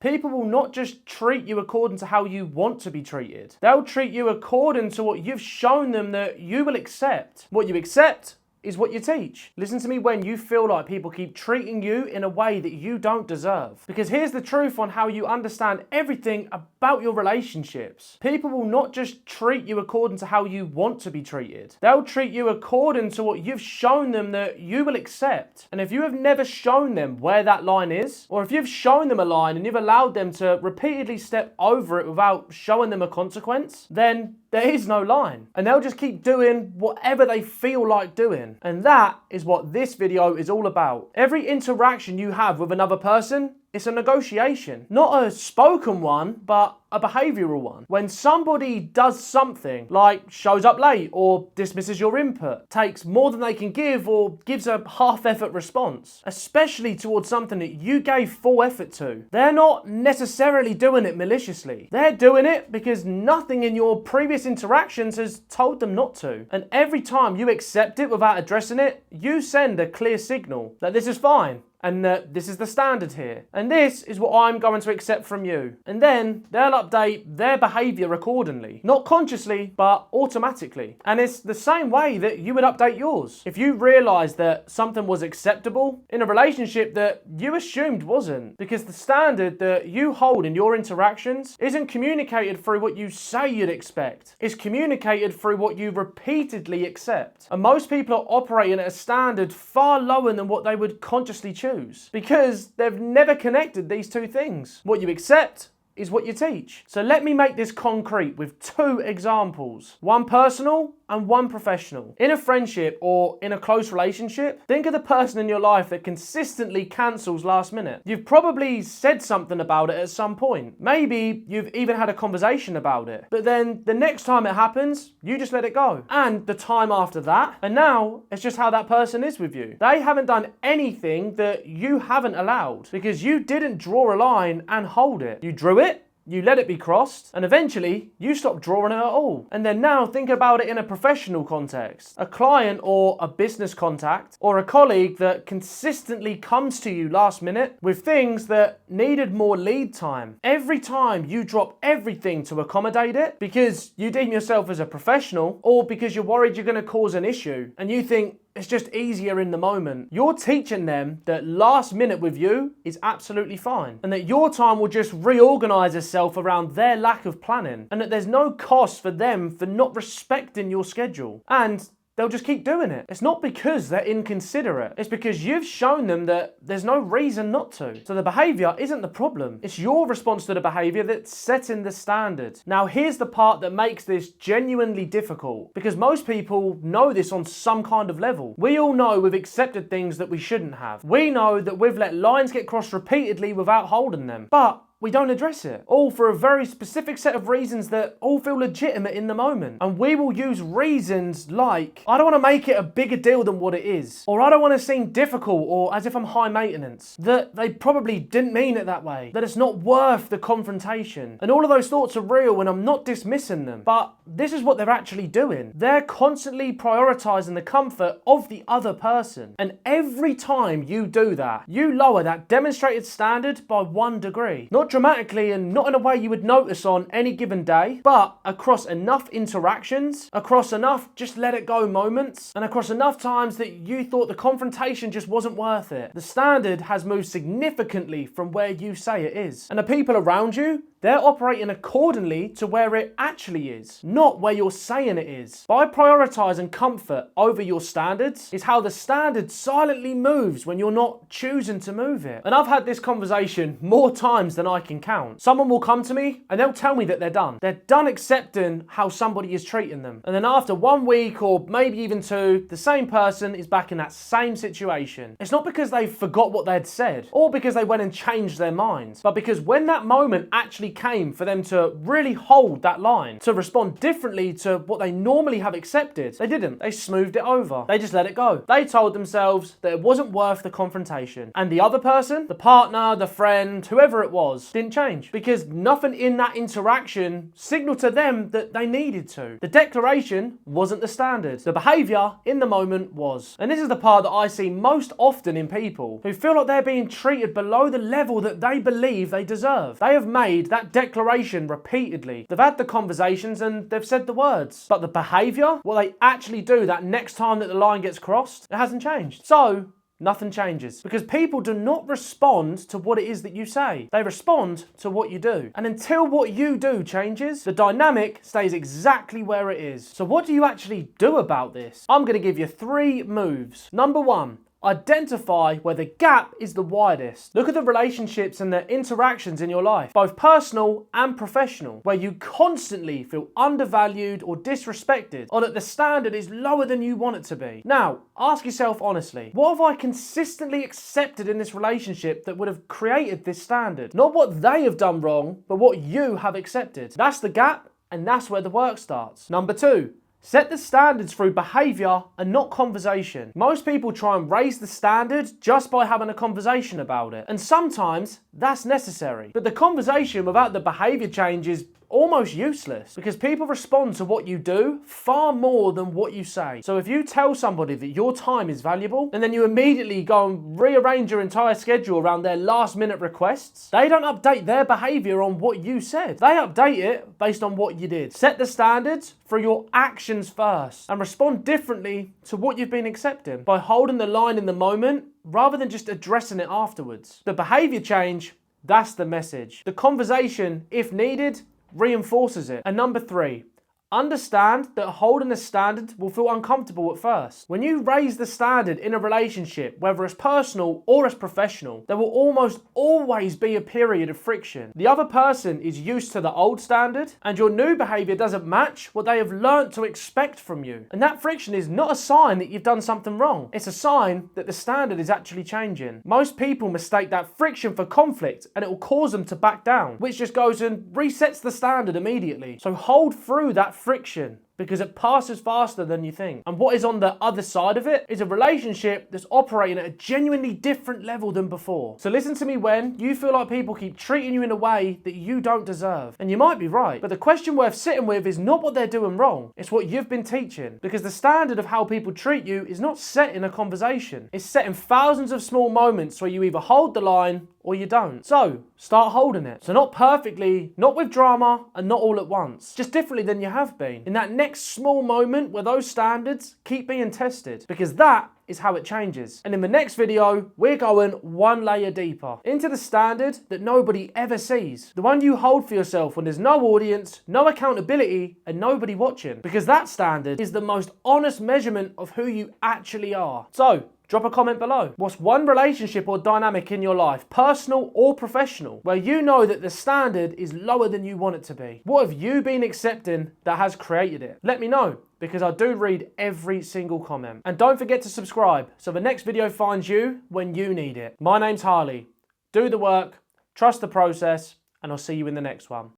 People will not just treat you according to how you want to be treated. They'll treat you according to what you've shown them that you will accept. What you accept is what you teach. Listen to me when you feel like people keep treating you in a way that you don't deserve. Because here's the truth on how you understand everything about your relationships. People will not just treat you according to how you want to be treated. They'll treat you according to what you've shown them that you will accept. And if you have never shown them where that line is, or if you've shown them a line and you've allowed them to repeatedly step over it without showing them a consequence, then there is no line. And they'll just keep doing whatever they feel like doing. And that is what this video is all about. Every interaction you have with another person, it's a negotiation. Not a spoken one, but a behavioural one. When somebody does something, like shows up late or dismisses your input, takes more than they can give or gives a half-effort response, especially towards something that you gave full effort to, they're not necessarily doing it maliciously. They're doing it because nothing in your previous interactions has told them not to. And every time you accept it without addressing it, you send a clear signal that this is fine. And that this is the standard here. And this is what I'm going to accept from you. And then they'll update their behaviour accordingly. Not consciously, but automatically. And it's the same way that you would update yours. If you realise that something was acceptable in a relationship that you assumed wasn't, because the standard that you hold in your interactions isn't communicated through what you say you'd expect. It's communicated through what you repeatedly accept. And most people are operating at a standard far lower than what they would consciously choose. Because they've never connected these two things. What you accept is what you teach. So let me make this concrete with two examples. One personal and one professional. In a friendship or in a close relationship, think of the person in your life that consistently cancels last minute. You've probably said something about it at some point. Maybe you've even had a conversation about it. But then the next time it happens, you just let it go. And the time after that, and now it's just how that person is with you. They haven't done anything that you haven't allowed because you didn't draw a line and hold it. You drew it, you let it be crossed, and eventually you stop drawing it at all. And then now think about it in a professional context. A client or a business contact or a colleague that consistently comes to you last minute with things that needed more lead time. Every time you drop everything to accommodate it because you deem yourself as a professional or because you're worried you're going to cause an issue and you think it's just easier in the moment. You're teaching them that last minute with you is absolutely fine and that your time will just reorganize itself around their lack of planning and that there's no cost for them for not respecting your schedule. And they'll just keep doing it. It's not because they're inconsiderate. It's because you've shown them that there's no reason not to. So the behavior isn't the problem. It's your response to the behavior that's setting the standard. Now, here's the part that makes this genuinely difficult because most people know this on some kind of level. We all know we've accepted things that we shouldn't have. We know that we've let lines get crossed repeatedly without holding them. But we don't address it, all for a very specific set of reasons that all feel legitimate in the moment. And we will use reasons like, I don't want to make it a bigger deal than what it is, or I don't want to seem difficult or as if I'm high maintenance, that they probably didn't mean it that way, that it's not worth the confrontation. And all of those thoughts are real and I'm not dismissing them, but this is what they're actually doing. They're constantly prioritizing the comfort of the other person. And every time you do that, you lower that demonstrated standard by 1 degree. Not dramatically and not in a way you would notice on any given day, but across enough interactions, across enough just let it go moments, and across enough times that you thought the confrontation just wasn't worth it. The standard has moved significantly from where you say it is. And the people around you, they're operating accordingly to where it actually is, not where you're saying it is. By prioritizing comfort over your standards is how the standard silently moves when you're not choosing to move it. And I've had this conversation more times than I can count. Someone will come to me and they'll tell me that they're done. They're done accepting how somebody is treating them. And then after 1 week or maybe even 2, the same person is back in that same situation. It's not because they forgot what they'd said or because they went and changed their minds, but because when that moment actually came for them to really hold that line, to respond differently to what they normally have accepted, they didn't. They smoothed it over. They just let it go. They told themselves that it wasn't worth the confrontation. And the other person, the partner, the friend, whoever it was, rules didn't change because nothing in that interaction signaled to them that they needed to. The declaration wasn't the standard. The behaviour in the moment was. And this is the part that I see most often in people who feel like they're being treated below the level that they believe they deserve. They have made that declaration repeatedly. They've had the conversations and they've said the words. But the behaviour, what they actually do that next time that the line gets crossed, it hasn't changed. So, nothing changes because people do not respond to what it is that you say. They respond to what you do. And until what you do changes, the dynamic stays exactly where it is. So what do you actually do about this? I'm going to give you 3 moves. Number 1. Identify where the gap is the widest. Look at the relationships and the interactions in your life, both personal and professional, where you constantly feel undervalued or disrespected, or that the standard is lower than you want it to be. Now, ask yourself honestly, what have I consistently accepted in this relationship that would have created this standard? Not what they have done wrong, but what you have accepted. That's the gap, and that's where the work starts. Number 2. Set the standards through behaviour and not conversation. Most people try and raise the standard just by having a conversation about it. And sometimes that's necessary. But the conversation without the behaviour change is almost useless because people respond to what you do far more than what you say. So if you tell somebody that your time is valuable and then you immediately go and rearrange your entire schedule around their last minute requests, they don't update their behaviour on what you said. They update it based on what you did. Set the standards for your actions first and respond differently to what you've been accepting by holding the line in the moment rather than just addressing it afterwards. The behaviour change, that's the message. The conversation, if needed, reinforces it. And number 3, understand that holding a standard will feel uncomfortable at first. When you raise the standard in a relationship, whether it's personal or it's professional, there will almost always be a period of friction. The other person is used to the old standard and your new behaviour doesn't match what they have learnt to expect from you. And that friction is not a sign that you've done something wrong. It's a sign that the standard is actually changing. Most people mistake that friction for conflict and it will cause them to back down, which just goes and resets the standard immediately. So hold through that friction because it passes faster than you think. And what is on the other side of it is a relationship that's operating at a genuinely different level than before. So listen to me when you feel like people keep treating you in a way that you don't deserve. And you might be right, but the question worth sitting with is not what they're doing wrong, it's what you've been teaching. Because the standard of how people treat you is not set in a conversation. It's set in thousands of small moments where you either hold the line or you don't. So start holding it. So not perfectly, not with drama, and not all at once. Just differently than you have been. In that next small moment where those standards keep being tested. Because that is how it changes. And in the next video, we're going 1 layer deeper into the standard that nobody ever sees. The one you hold for yourself when there's no audience, no accountability, and nobody watching. Because that standard is the most honest measurement of who you actually are. So, drop a comment below. What's one relationship or dynamic in your life, personal or professional, where you know that the standard is lower than you want it to be? What have you been accepting that has created it? Let me know, because I do read every single comment. And don't forget to subscribe so the next video finds you when you need it. My name's Harley. Do the work, trust the process, and I'll see you in the next one.